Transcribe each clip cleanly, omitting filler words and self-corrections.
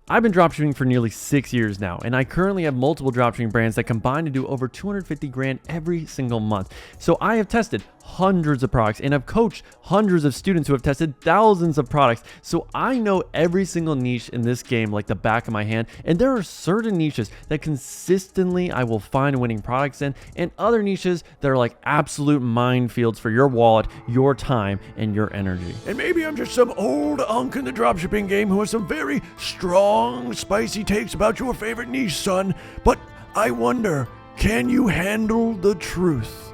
I've been dropshipping for nearly 6 years now, and I currently have multiple dropshipping brands that combine to do over 250 grand every single month. So I have tested hundreds of products and have coached hundreds of students who have tested thousands of products. So I know every single niche in this game like the back of my hand, and there are certain niches that consistently I will find winning products in, and other niches that are like absolute minefields for your wallet, your time, and your energy. And maybe I'm just some old unk in the dropshipping game who has some very strong, spicy takes about your favorite niche, son. But I wonder, can you handle the truth?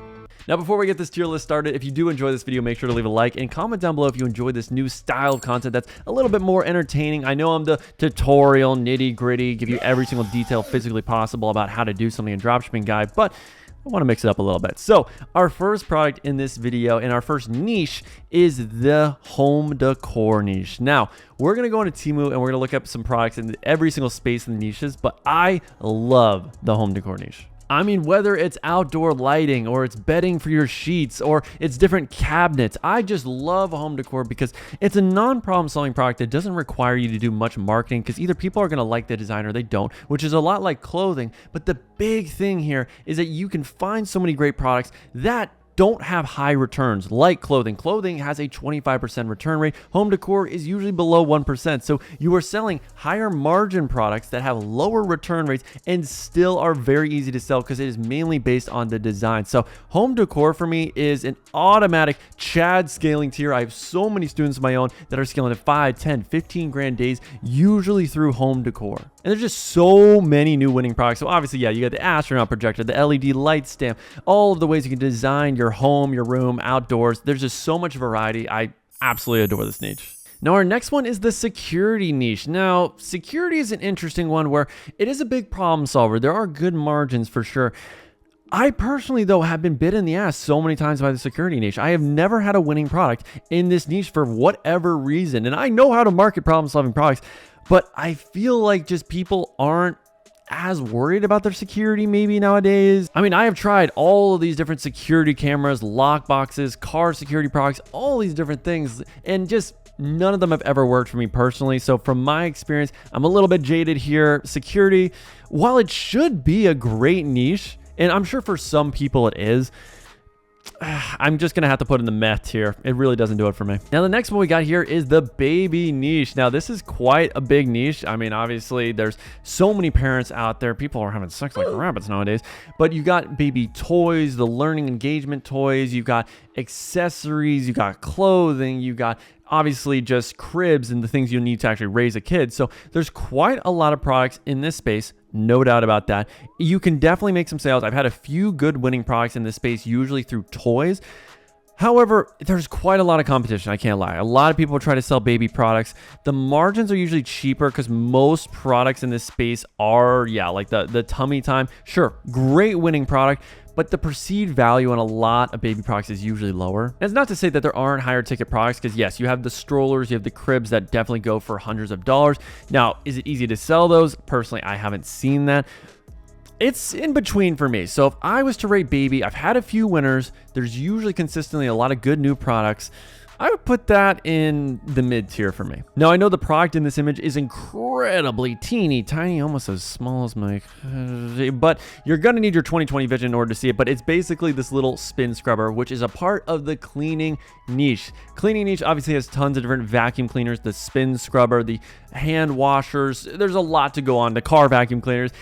Now, before we get this tier list started, if you do enjoy this video, make sure to leave a like and comment down below if you enjoy this new style of content that's a little bit more entertaining. I know I'm the tutorial, nitty gritty, give you every single detail physically possible about how to do something in dropshipping guy, but I want to mix it up a little bit. So our first product in this video and our first niche is the home decor niche. Now, we're going to go into Temu and we're going to look up some products in every single space in the niches, but I love the home decor niche. I mean, whether it's outdoor lighting or it's bedding for your sheets or it's different cabinets, I just love home decor because it's a non-problem solving product that doesn't require you to do much marketing because either people are going to like the design or they don't, which is a lot like clothing. But the big thing here is that you can find so many great products that don't have high returns like clothing. Clothing has a 25% return rate. Home decor is usually below 1%. So you are selling higher margin products that have lower return rates and still are very easy to sell because it is mainly based on the design. So home decor for me is an automatic Chad scaling tier. I have so many students of my own that are scaling to 5, 10, 15 grand days, usually through home decor. And there's just so many new winning products. So obviously, yeah, you got the astronaut projector, the LED light stamp, all of the ways you can design your home, your room, outdoors. There's just so much variety. I absolutely adore this niche. Now, our next one is the security niche. Now, security is an interesting one where it is a big problem solver. There are good margins for sure. I personally, though, have been bit in the ass so many times by the security niche. I have never had a winning product in this niche for whatever reason. And I know how to market problem-solving products, but I feel like just people aren't as worried about their security maybe nowadays. I mean, I have tried all of these different security cameras, lock boxes, car security products, all these different things, and just none of them have ever worked for me personally. So from my experience, I'm a little bit jaded here. Security, while it should be a great niche, and I'm sure for some people it is, I'm just going to have to put in the meh tier. It really doesn't do it for me. Now, the next one we got here is the baby niche. Now, this is quite a big niche. I mean, obviously, there's so many parents out there. People are having sex like rabbits nowadays. But you got baby toys, the learning engagement toys. You got accessories. You got clothing. You got obviously just cribs and the things you need to actually raise a kid. So there's quite a lot of products in this space. No doubt about that. You can definitely make some sales. I've had a few good winning products in this space, usually through toys. However, there's quite a lot of competition. I can't lie. A lot of people try to sell baby products. The margins are usually cheaper because most products in this space are, like the tummy time. Sure, great winning product, but the perceived value on a lot of baby products is usually lower. And it's not to say that there aren't higher ticket products, because yes, you have the strollers, you have the cribs that definitely go for hundreds of dollars. Now, is it easy to sell those? Personally, I haven't seen that. It's in between for me. So if I was to rate baby, I've had a few winners. There's usually consistently a lot of good new products. I would put that in the mid tier for me. Now, I know the product in this image is incredibly teeny tiny, almost as small as my, but you're gonna need your 20/20 vision in order to see it. But it's basically this little spin scrubber, which is a part of the cleaning niche. Cleaning niche obviously has tons of different vacuum cleaners, the spin scrubber, the hand washers. There's a lot to go on, the car vacuum cleaners.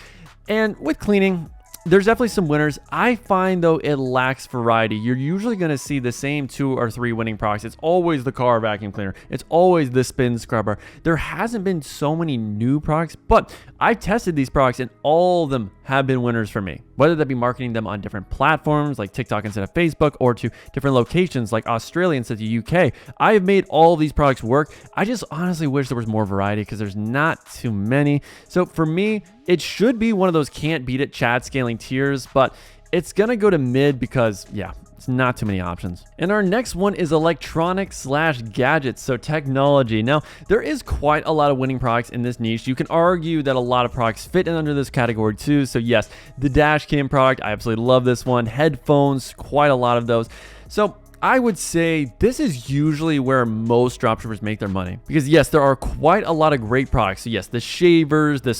And with cleaning, there's definitely some winners. I find, though, it lacks variety. You're usually going to see the same 2 or 3 winning products. It's always the car vacuum cleaner. It's always the spin scrubber. There hasn't been so many new products, but I tested these products and all of them have been winners for me. Whether that be marketing them on different platforms like TikTok instead of Facebook, or to different locations like Australia instead of the UK, I have made all of these products work. I just honestly wish there was more variety because there's not too many. So for me, it should be one of those can't beat it Chad scaling tiers, but it's gonna go to mid because it's not too many options. And our next one is electronics/gadgets, so technology. Now, there is quite a lot of winning products in this niche. You can argue that a lot of products fit in under this category too. So yes, the dash cam product, I absolutely love this one. Headphones, quite a lot of those. So I would say this is usually where most dropshippers make their money, because yes, there are quite a lot of great products. So yes, the shavers, the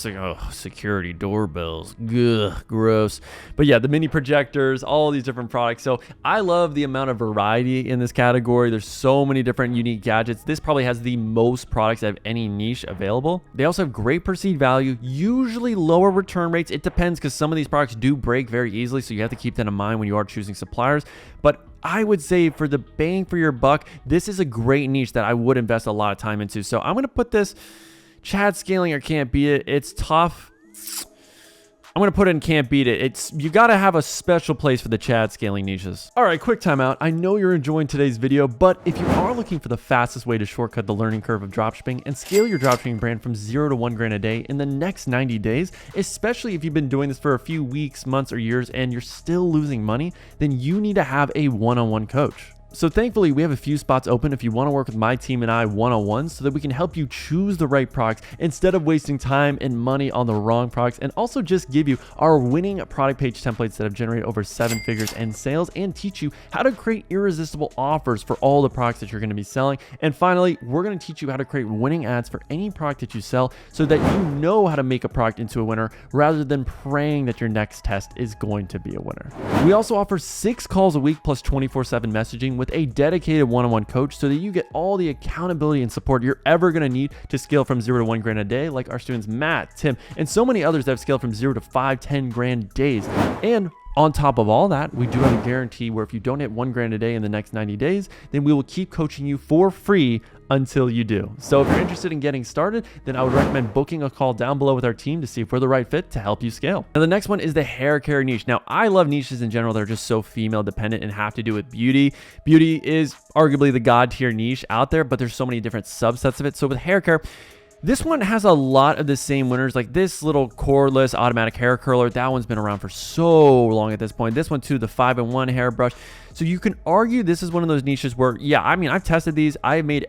security doorbells, ugh, gross. But yeah, the mini projectors, all these different products. So I love the amount of variety in this category. There's so many different unique gadgets. This probably has the most products out of any niche available. They also have great perceived value, usually lower return rates. It depends, because some of these products do break very easily, so you have to keep that in mind when you are choosing suppliers. But I would say for the bang for your buck, this is a great niche that I would invest a lot of time into. So I'm going to put this Chad scaling or can't beat it. It's tough. I'm going to put it in can't beat it. You got to have a special place for the Chad scaling niches. All right, quick timeout. I know you're enjoying today's video, but if you are looking for the fastest way to shortcut the learning curve of dropshipping and scale your dropshipping brand from 0 to 1 grand a day in the next 90 days, especially if you've been doing this for a few weeks, months, or years and you're still losing money, then you need to have a one-on-one coach. So thankfully, we have a few spots open if you want to work with my team and I one-on-one, so that we can help you choose the right products instead of wasting time and money on the wrong products, and also just give you our winning product page templates that have generated over 7 figures in sales, and teach you how to create irresistible offers for all the products that you're going to be selling. And finally, we're going to teach you how to create winning ads for any product that you sell, so that you know how to make a product into a winner rather than praying that your next test is going to be a winner. We also offer 6 calls a week plus 24/7 messaging with a dedicated one-on-one coach, so that you get all the accountability and support you're ever going to need to scale from 0 to 1 grand a day, like our students Matt, Tim, and so many others that have scaled from 0 to 5, 10 grand days. And on top of all that, we do have a guarantee where if you don't hit 1 grand a day in the next 90 days, then we will keep coaching you for free until you do. So if you're interested in getting started, then I would recommend booking a call down below with our team to see if we're the right fit to help you scale. Now, the next one is the hair care niche. Now, I love niches in general that are just so female dependent and have to do with beauty. Beauty is arguably the god tier niche out there, but there's so many different subsets of it. So with hair care, this one has a lot of the same winners, like this little cordless automatic hair curler. That one's been around for so long at this point. This one too, the 5-in-1 hairbrush. So you can argue this is one of those niches where, yeah, I mean, I've tested these. I've made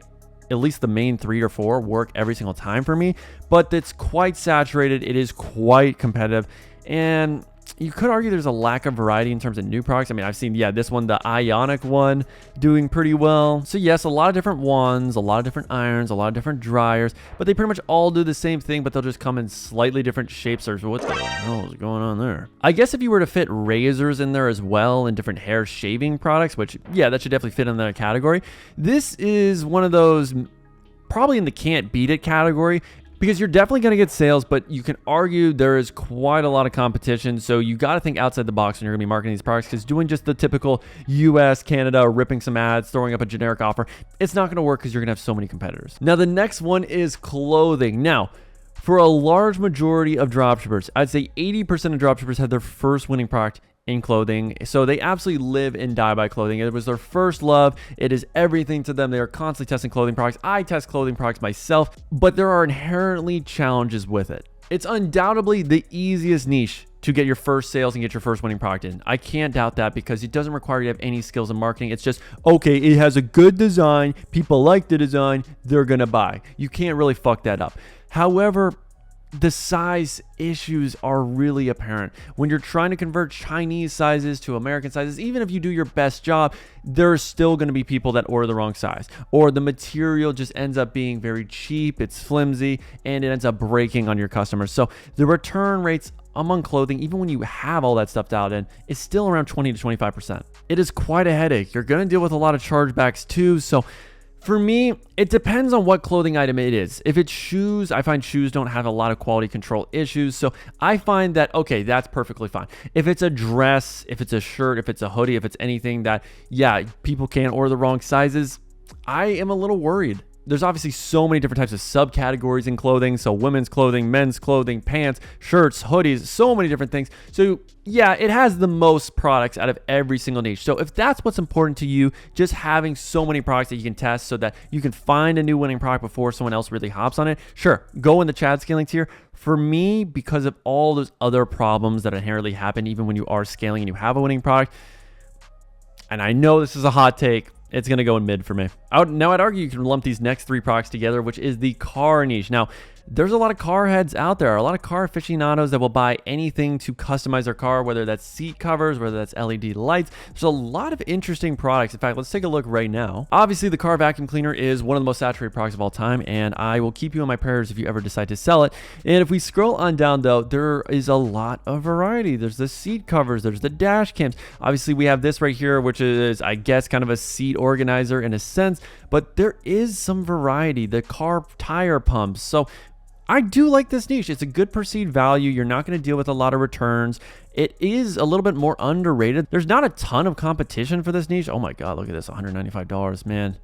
at least the main 3 or 4 work every single time for me, but it's quite saturated. It is quite competitive, and you could argue there's a lack of variety in terms of new products. I mean, I've seen, yeah, this one, the Ionic one, doing pretty well. So yes, a lot of different wands, a lot of different irons, a lot of different dryers, but they pretty much all do the same thing, but they'll just come in slightly different shapes. Or what the hell is going on there? I guess if you were to fit razors in there as well and different hair shaving products, which, yeah, that should definitely fit in that category. This is one of those probably in the can't beat it category, because you're definitely going to get sales, but you can argue there is quite a lot of competition. So you got to think outside the box when you're going to be marketing these products, because doing just the typical US, Canada, ripping some ads, throwing up a generic offer, it's not going to work because you're going to have so many competitors. Now, the next one is clothing. Now, for a large majority of dropshippers, I'd say 80% of dropshippers had their first winning product in clothing. So they absolutely live and die by clothing. It was their first love. It is everything to them. They are constantly testing clothing products. I test clothing products myself, but there are inherently challenges with it. It's undoubtedly the easiest niche to get your first sales and get your first winning product in. I can't doubt that, because it doesn't require you to have any skills in marketing. It's just, okay, it has a good design. People like the design. They're going to buy. You can't really fuck that up. However, the size issues are really apparent. When you're trying to convert Chinese sizes to American sizes, even if you do your best job, there's still going to be people that order the wrong size, or the material just ends up being very cheap, it's flimsy, and it ends up breaking on your customers. So the return rates among clothing, even when you have all that stuff dialed in, is still around 20 to 25%. It is quite a headache. You're going to deal with a lot of chargebacks too. So for me, it depends on what clothing item it is. If it's shoes, I find shoes don't have a lot of quality control issues. So I find that, okay, that's perfectly fine. If it's a dress, if it's a shirt, if it's a hoodie, if it's anything that, yeah, people can't order the wrong sizes, I am a little worried. There's obviously so many different types of subcategories in clothing. So women's clothing, men's clothing, pants, shirts, hoodies, so many different things. So yeah, it has the most products out of every single niche. So if that's what's important to you, just having so many products that you can test so that you can find a new winning product before someone else really hops on it, sure, go in the Chad scaling tier. For me, because of all those other problems that inherently happen even when you are scaling and you have a winning product, and I know this is a hot take, it's going to go in mid for me. I'd argue you can lump these next 3 products together, which is the car niche. Now, there's a lot of car heads out there, a lot of car aficionados that will buy anything to customize their car, whether that's seat covers, whether that's LED lights. There's a lot of interesting products. In fact, let's take a look right now. Obviously, the car vacuum cleaner is one of the most saturated products of all time, and I will keep you in my prayers if you ever decide to sell it. And if we scroll on down though, there is a lot of variety. There's the seat covers, there's the dash cams. Obviously, we have this right here, which is, I guess, kind of a seat organizer in a sense, but there is some variety. The car tire pumps. So I do like this niche. It's a good perceived value. You're not going to deal with a lot of returns. It is a little bit more underrated. There's not a ton of competition for this niche. Oh my God, look at this, $195, man.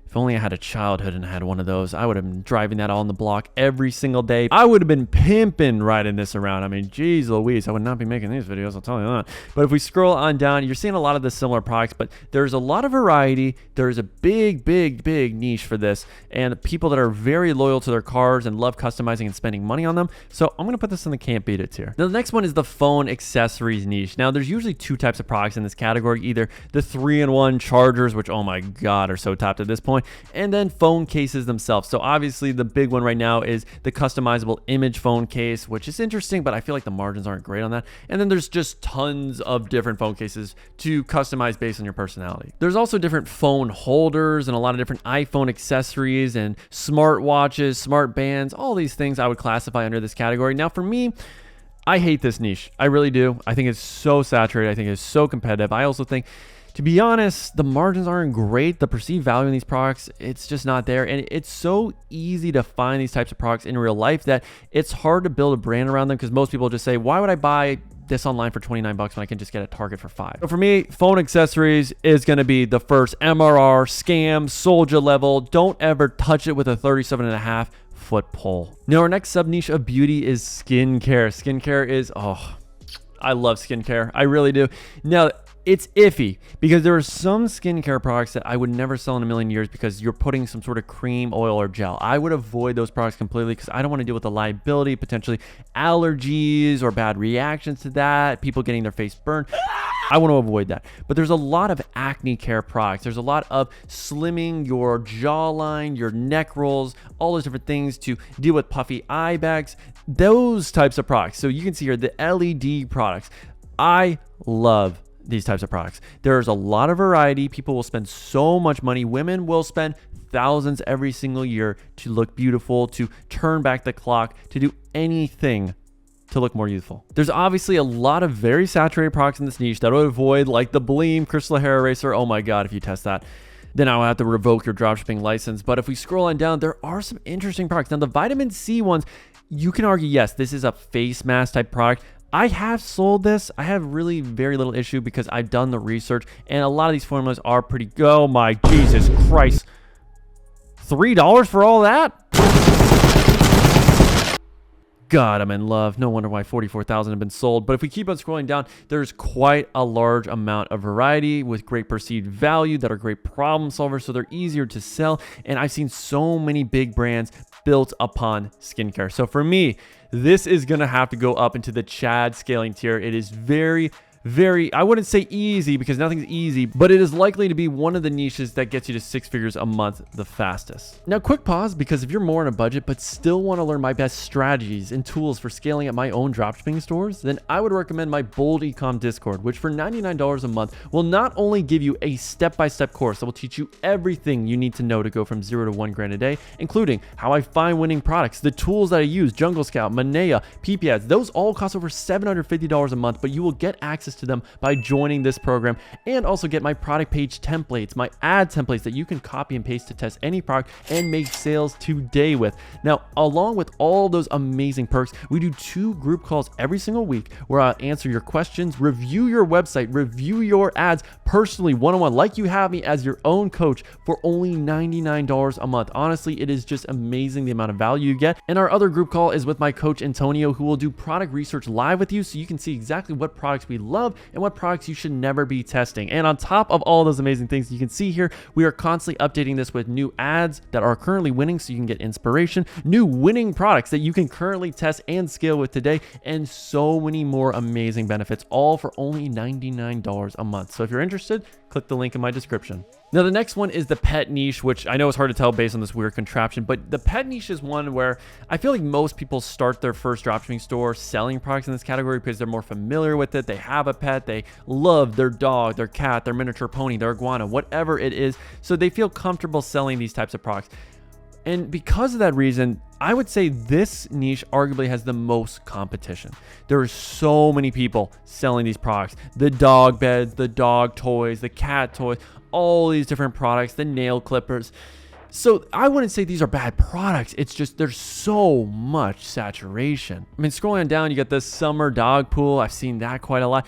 If only I had a childhood and I had one of those, I would have been driving that on the block every single day. I would have been pimping riding this around. I mean, geez Louise, I would not be making these videos, I'll tell you that. But if we scroll on down, you're seeing a lot of the similar products, but there's a lot of variety. There's a big niche for this, and people that are very loyal to their cars and love customizing and spending money on them. So I'm gonna put this in the can't beat it tier. Now, the next one is the phone accessories niche. Now, there's usually two types of products in this category, either the 3-in-1 chargers, which, oh my God, are so topped at this point, and then phone cases themselves. So obviously the big one right now is the customizable image phone case, which is interesting, but I feel like the margins aren't great on that. And then there's just tons of different phone cases to customize based on your personality. There's also different phone holders and a lot of different iPhone accessories and smart watches, smart bands, all these things I would classify under this category. Now, for me, I hate this niche. I really do. I think it's so saturated. I think it's so competitive. I also think, to be honest, the margins aren't great. The perceived value in these products, it's just not there. And it's so easy to find these types of products in real life that it's hard to build a brand around them, because most people just say, why would I buy this online for $29 when I can just get a Target for $5? So for me, phone accessories is going to be the first MRR, scam, soldier level. Don't ever touch it with a 37.5 foot pole. Now, our next sub niche of beauty is skincare. Skincare is, oh, I love skincare. I really do. Now, it's iffy because there are some skincare products that I would never sell in a million years because you're putting some sort of cream, oil, or gel. I would avoid those products completely because I don't want to deal with the liability, potentially allergies or bad reactions to that, people getting their face burned. I want to avoid that. But there's a lot of acne care products. There's a lot of slimming your jawline, your neck rolls, all those different things to deal with puffy eye bags, those types of products. So you can see here the LED products. I love these types of products. There's a lot of variety. People will spend so much money. Women will spend thousands every single year to look beautiful, to turn back the clock, to do anything to look more youthful. There's obviously a lot of very saturated products in this niche that I would avoid, like the Bleem Crystal Hair Eraser. Oh my God, if you test that, then I'll have to revoke your dropshipping license. But if we scroll on down, there are some interesting products. Now, the vitamin C ones, you can argue, yes, this is a face mask type product. I have sold this. I have really very little issue because I've done the research, and a lot of these formulas are pretty good. Oh my Jesus Christ. $3 for all that? God, I'm in love. No wonder why 44,000 have been sold. But if we keep on scrolling down, there's quite a large amount of variety with great perceived value that are great problem solvers, so they're easier to sell. And I've seen so many big brands built upon skincare. So for me, this is going to have to go up into the Chad scaling tier. It is very, I wouldn't say easy because nothing's easy, but it is likely to be one of the niches that gets you to 6 figures a month the fastest. Now, quick pause, because if you're more on a budget but still want to learn my best strategies and tools for scaling up my own dropshipping stores, then I would recommend my Bold Ecom Discord, which for $99 a month will not only give you a step-by-step course that will teach you everything you need to know to go from 0 to 1 grand a day, including how I find winning products, the tools that I use, Jungle Scout, Manea, PP ads. Those all cost over $750 a month, but you will get access to them by joining this program, and also get my product page templates, my ad templates that you can copy and paste to test any product and make sales today with. Now, along with all those amazing perks, we do 2 group calls every single week where I'll answer your questions, review your website, review your ads personally, one-on-one, like you have me as your own coach, for only $99 a month. Honestly, it is just amazing the amount of value you get. And our other group call is with my coach Antonio, who will do product research live with you so you can see exactly what products we love and what products you should never be testing. And on top of all those amazing things you can see here, we are constantly updating this with new ads that are currently winning so you can get inspiration, new winning products that you can currently test and scale with today, and so many more amazing benefits, all for only $99 a month. So if you're interested, click the link in my description. Now, the next one is the pet niche, which I know is hard to tell based on this weird contraption, but the pet niche is one where I feel like most people start their first dropshipping store selling products in this category because they're more familiar with it. They have a pet, they love their dog, their cat, their miniature pony, their iguana, whatever it is. So they feel comfortable selling these types of products. And because of that reason, I would say this niche arguably has the most competition. There are so many people selling these products. The dog beds, the dog toys, the cat toys, all these different products, the nail clippers. So I wouldn't say these are bad products. It's just there's so much saturation. I mean, scrolling down, you got this summer dog pool. I've seen that quite a lot.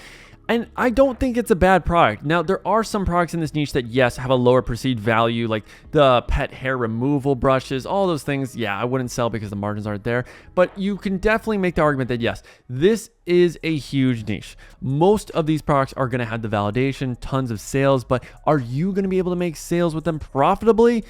And I don't think it's a bad product. Now, there are some products in this niche that, yes, have a lower perceived value, like the pet hair removal brushes, all those things. Yeah, I wouldn't sell because the margins aren't there. But you can definitely make the argument that, yes, this is a huge niche. Most of these products are going to have the validation, tons of sales, but are you going to be able to make sales with them profitably?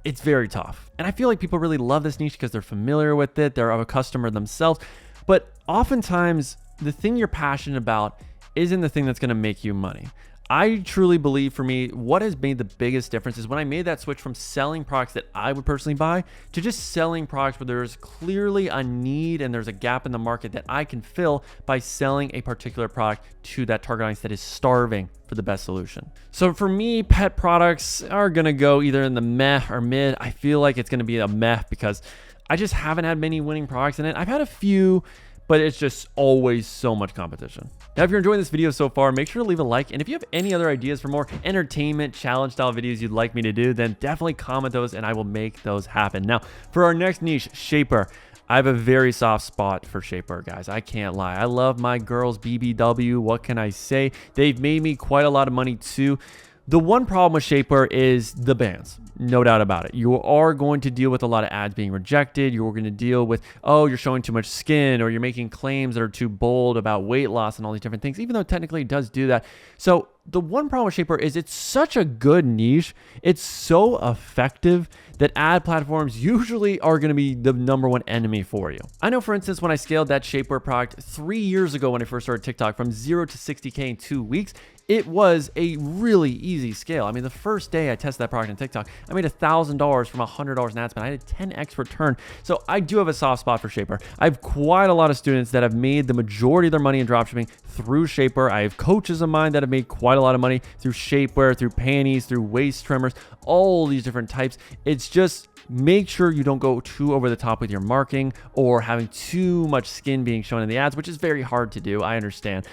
It's very tough. And I feel like people really love this niche because they're familiar with it. They're a customer themselves. But oftentimes, the thing you're passionate about isn't the thing that's going to make you money. I truly believe, for me, what has made the biggest difference is when I made that switch from selling products that I would personally buy to just selling products where there's clearly a need and there's a gap in the market that I can fill by selling a particular product to that target audience that is starving for the best solution. So for me, pet products are going to go either in the meh or mid. I feel like it's going to be a meh because I just haven't had many winning products in it. I've had a few, but it's just always so much competition. Now, if you're enjoying this video so far, make sure to leave a like. And if you have any other ideas for more entertainment challenge style videos you'd like me to do, then definitely comment those and I will make those happen. Now, for our next niche, Shapewear. I have a very soft spot for Shapewear, guys. I can't lie. I love my girls BBW. What can I say? They've made me quite a lot of money too. The one problem with Shapewear is the bans. No doubt about it. You are going to deal with a lot of ads being rejected. You're going to deal with, oh, you're showing too much skin, or you're making claims that are too bold about weight loss and all these different things, even though technically it does do that. So the one problem with Shapewear is it's such a good niche. It's so effective that ad platforms usually are going to be the #1 enemy for you. I know, for instance, when I scaled that Shapewear product 3 years ago when I first started TikTok from 0 to 60K in 2 weeks, it was a really easy scale. I mean, the first day I tested that product on TikTok, I made $1,000 from $100 in ad spend. I had a 10x return. So I do have a soft spot for Shapewear. I have quite a lot of students that have made the majority of their money in dropshipping through Shapewear. I have coaches of mine that have made quite a lot of money through Shapewear, through panties, through waist trimmers, all these different types. It's just make sure you don't go too over the top with your marketing or having too much skin being shown in the ads, which is very hard to do. I understand.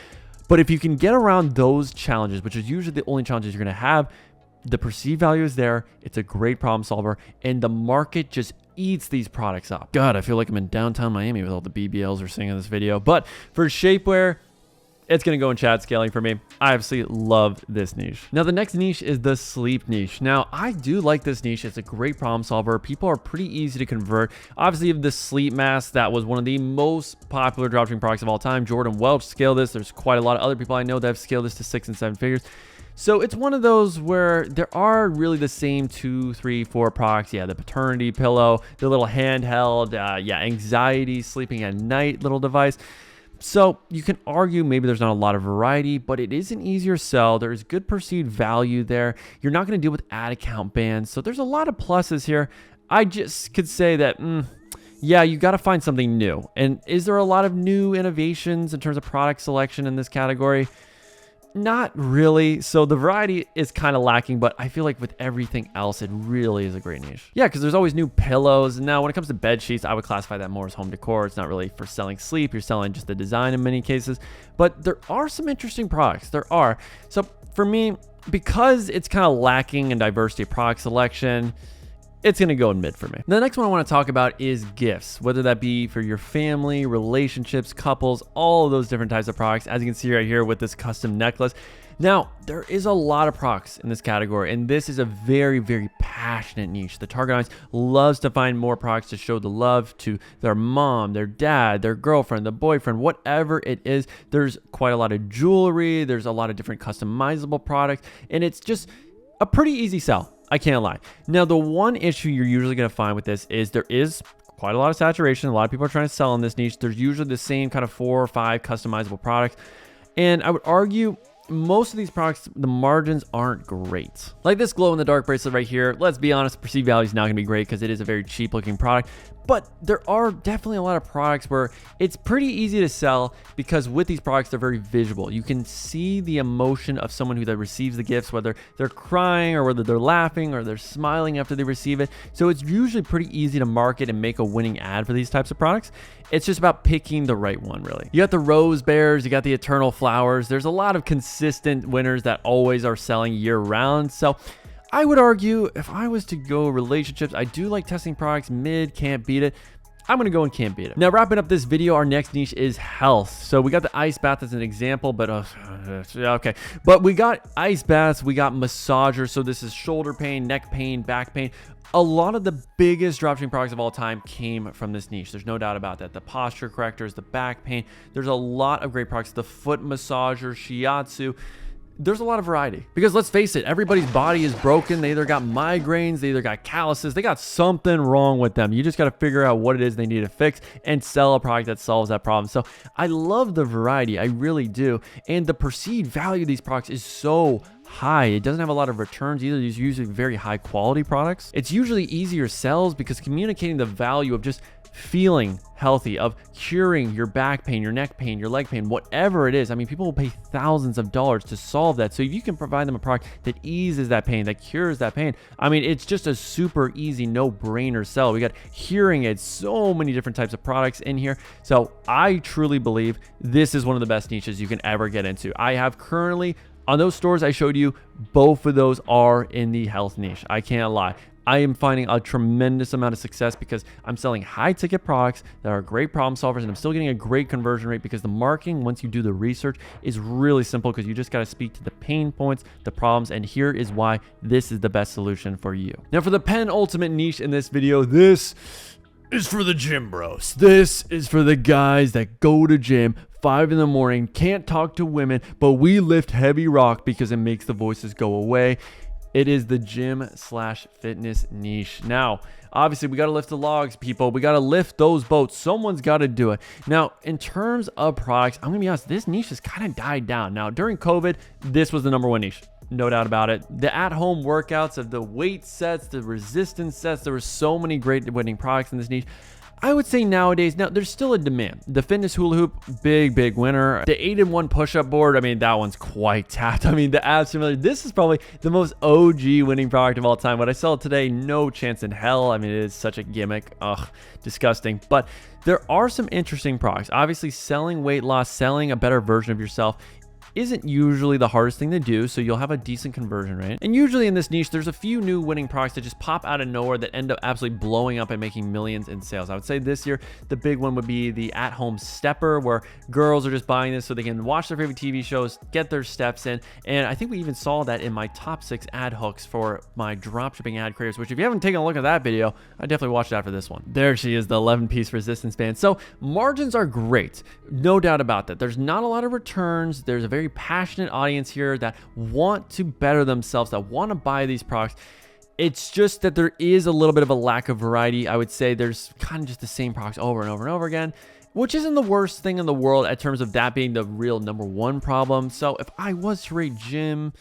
But if you can get around those challenges, which is usually the only challenges you're going to have, the perceived value is there. It's a great problem solver, and the market just eats these products up. God, I feel like I'm in downtown Miami with all the BBLs we're seeing in this video. But for Shapewear, it's going to go in chat scaling for me. I absolutely love this niche. Now, the next niche is the sleep niche. Now, I do like this niche. It's a great problem solver. People are pretty easy to convert. Obviously, you have the sleep mask. That was one of the most popular dropshipping products of all time. Jordan Welch scaled this. There's quite a lot of other people I know that have scaled this to 6 and 7 figures. So it's one of those where there are really the same 2, 3, 4 products. Yeah, the paternity pillow, the little handheld, anxiety, sleeping at night little device. So you can argue maybe there's not a lot of variety, but it is an easier sell. There's good perceived value there. You're not going to deal with ad account bans. So there's a lot of pluses here. I just could say that, yeah, you got to find something new. And is there a lot of new innovations in terms of product selection in this category? Not really. So the variety is kind of lacking, but I feel like with everything else, it really is a great niche. Yeah, because there's always new pillows. Now, when it comes to bed sheets, I would classify that more as home decor. It's not really for selling sleep. You're selling just the design in many cases. But there are some interesting products. There are. So for me, because it's kind of lacking in diversity of product selection, it's going to go in mid for me. The next one I want to talk about is gifts, whether that be for your family, relationships, couples, all of those different types of products. As you can see right here with this custom necklace. Now, there is a lot of products in this category, and this is a very, very passionate niche. The target audience loves to find more products to show the love to their mom, their dad, their girlfriend, the boyfriend, whatever it is. There's quite a lot of jewelry. There's a lot of different customizable products, and it's just a pretty easy sell. I can't lie. Now, the one issue you're usually going to find with this is there is quite a lot of saturation. A lot of people are trying to sell in this niche. There's usually the same kind of 4 or 5 customizable products. And I would argue most of these products, the margins aren't great. Like this glow in the dark bracelet right here, let's be honest, perceived value is not gonna be great because it is a very cheap looking product. But there are definitely a lot of products where it's pretty easy to sell because with these products, they're very visual. You can see the emotion of someone who receives the gifts, whether they're crying or whether they're laughing or they're smiling after they receive it. So it's usually pretty easy to market and make a winning ad for these types of products. It's just about picking the right one, really. You got the rose bears, you got the eternal flowers. There's a lot of consistent winners that always are selling year round. So I would argue if I was to go relationships, I do like testing products. Mid, can't beat it. I'm gonna go and can't beat it. Now, wrapping up this video, our next niche is health. So we got the ice bath as an example, but okay. But we got ice baths, we got massagers. So this is shoulder pain, neck pain, back pain. A lot of the biggest dropshipping products of all time came from this niche. There's no doubt about that. The posture correctors, the back pain. There's a lot of great products. The foot massager, shiatsu. There's a lot of variety because let's face it, everybody's body is broken. They either got migraines, they either got calluses, they got something wrong with them. You just got to figure out what it is they need to fix and sell a product that solves that problem. So I love the variety. I really do. And the perceived value of these products is so high. It doesn't have a lot of returns either. These are usually very high quality products. It's usually easier sells because communicating the value of just feeling healthy, of curing your back pain, your neck pain, your leg pain, whatever it is. I mean, people will pay thousands of dollars to solve that. So if you can provide them a product that eases that pain, that cures that pain, I mean, it's just a super easy no-brainer sell. We got hearing aids, so many different types of products in here. So I truly believe this is one of the best niches you can ever get into. I have currently, on those stores I showed you, both of those are in the health niche. I can't lie. I am finding a tremendous amount of success because I'm selling high ticket products that are great problem solvers, and I'm still getting a great conversion rate because the marketing, once you do the research, is really simple because you just got to speak to the pain points, the problems, and here is why this is the best solution for you. Now for the penultimate niche in this video, this is for the gym bros. This is for the guys that go to gym 5 in the morning, can't talk to women, but we lift heavy rock because it makes the voices go away. It is the gym/fitness niche. Now, obviously, we got to lift the logs, people. We got to lift those boats. Someone's got to do it. Now, in terms of products, I'm going to be honest, this niche has kind of died down. Now, during COVID, this was the #1 niche. No doubt about it. The at-home workouts of the weight sets, the resistance sets, there were so many great winning products in this niche. I would say nowadays, now there's still a demand. The fitness hula hoop, big winner. The 8-in-1 push-up board, I mean, that one's quite tapped. I mean, the abs familiar. This is probably the most OG winning product of all time. What I sell today, no chance in hell. I mean, it is such a gimmick. Ugh, disgusting. But there are some interesting products. Obviously, selling weight loss, selling a better version of yourself isn't usually the hardest thing to do, so you'll have a decent conversion rate. And usually in this niche, there's a few new winning products that just pop out of nowhere that end up absolutely blowing up and making millions in sales. I would say this year, the big one would be the at-home stepper, where girls are just buying this so they can watch their favorite TV shows, get their steps in. And I think we even saw that in my top 6 ad hooks for my dropshipping ad creators, which if you haven't taken a look at that video, I definitely watched after this one. There she is, the 11-piece resistance band. So margins are great, no doubt about that. There's not a lot of returns. There's a very passionate audience here that want to better themselves, that want to buy these products. It's just that there is a little bit of a lack of variety. I would say there's kind of just the same products over and over and over again, which isn't the worst thing in the world in terms of that being the real #1 problem. So if I was to rate gym,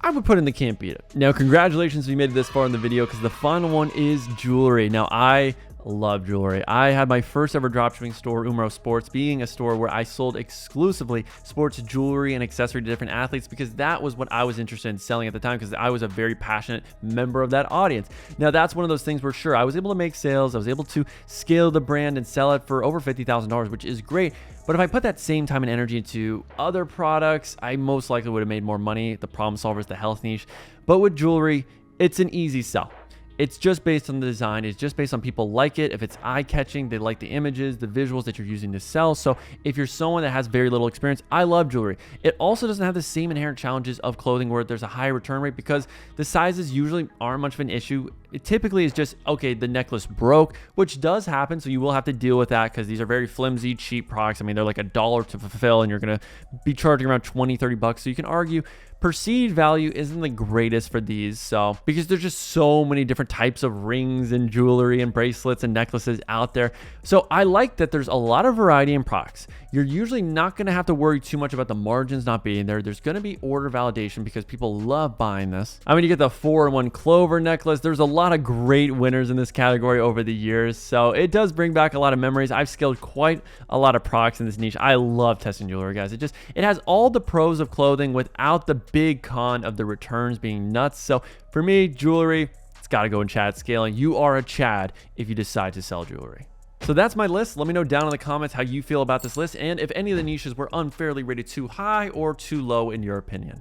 I would put in the can't beat it. Now, congratulations if you made it this far in the video because the final one is jewelry. Now, I love jewelry. I had my first ever dropshipping store, Umro Sports, being a store where I sold exclusively sports jewelry and accessory to different athletes because that was what I was interested in selling at the time because I was a very passionate member of that audience. Now, that's one of those things where sure, I was able to make sales. I was able to scale the brand and sell it for over $50,000, which is great. But if I put that same time and energy into other products, I most likely would have made more money. The problem solver is the health niche. But with jewelry, it's an easy sell. It's just based on the design. It's just based on people like it. If it's eye-catching, they like the images, the visuals that you're using to sell. So if you're someone that has very little experience, I love jewelry. It also doesn't have the same inherent challenges of clothing where there's a high return rate because the sizes usually aren't much of an issue It typically is just, okay, the necklace broke, which does happen, so you will have to deal with that because these are very flimsy, cheap products. I mean, they're like $1 to fulfill, and you're going to be charging around 20, 30 bucks. So you can argue perceived value isn't the greatest for these, so because there's just so many different types of rings and jewelry and bracelets and necklaces out there. So I like that there's a lot of variety in products. You're usually not going to have to worry too much about the margins not being there. There's going to be order validation because people love buying this. I mean, you get the 4-in-1 clover necklace. There's a lot of great winners in this category over the years, so it does bring back a lot of memories. I've scaled quite a lot of products in this niche. I love testing jewelry, guys. It has all the pros of clothing without the big con of the returns being nuts. So for me, jewelry, it's got to go in Chad scaling. You are a Chad if you decide to sell jewelry. So that's my list. Let me know down in the comments how you feel about this list and if any of the niches were unfairly rated too high or too low in your opinion.